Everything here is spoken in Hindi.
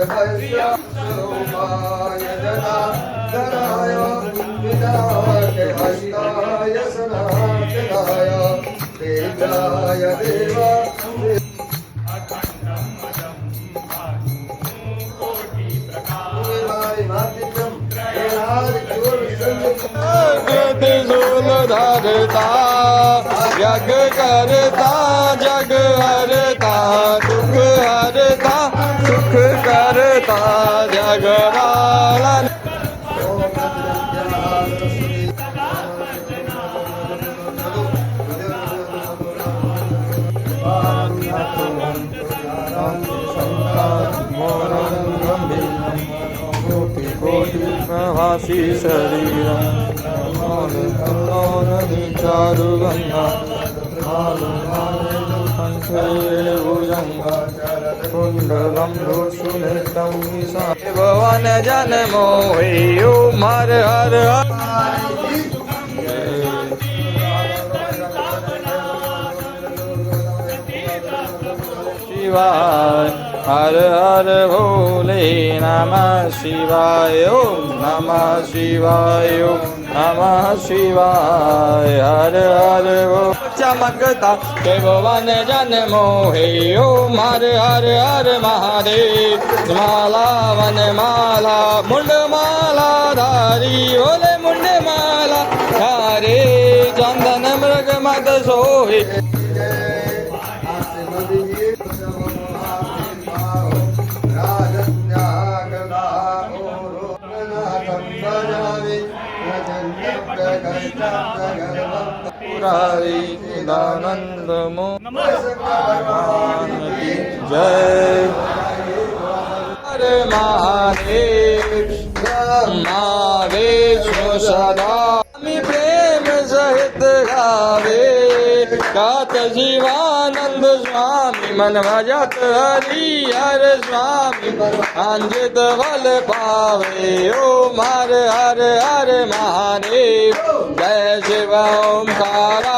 स्वरूपाय जनार्दनाय विनायक हस्ताय सनातनाय वेदाय देवाय धरता यज्ञ करता जग हरता दुख हरता सुख करता जगराला प्रभासी शरीरम चारुगंगा कुंडलम भूषुनितम भवन जन मोहि ओम हर हर शिवाय हर हर भोले नमः शिवाय ओम नमः शिवाय ओम नमः शिवाय हर हर वो चमकता के भवन जन मोहे ओम हर हर हर महादेव माला वन माला मुंड माला धारी ओले मुंड माला धारे चंदन मृग मद सोहे दानंद भगवान की जय हर महादेव विष्णु सदा प्रेम सहित गावे गात जीवानंद स्वामी मन भजत हरि हर स्वामी अंजित बल पावे ओम हर हर हर महादेव जय शिव ओंकारा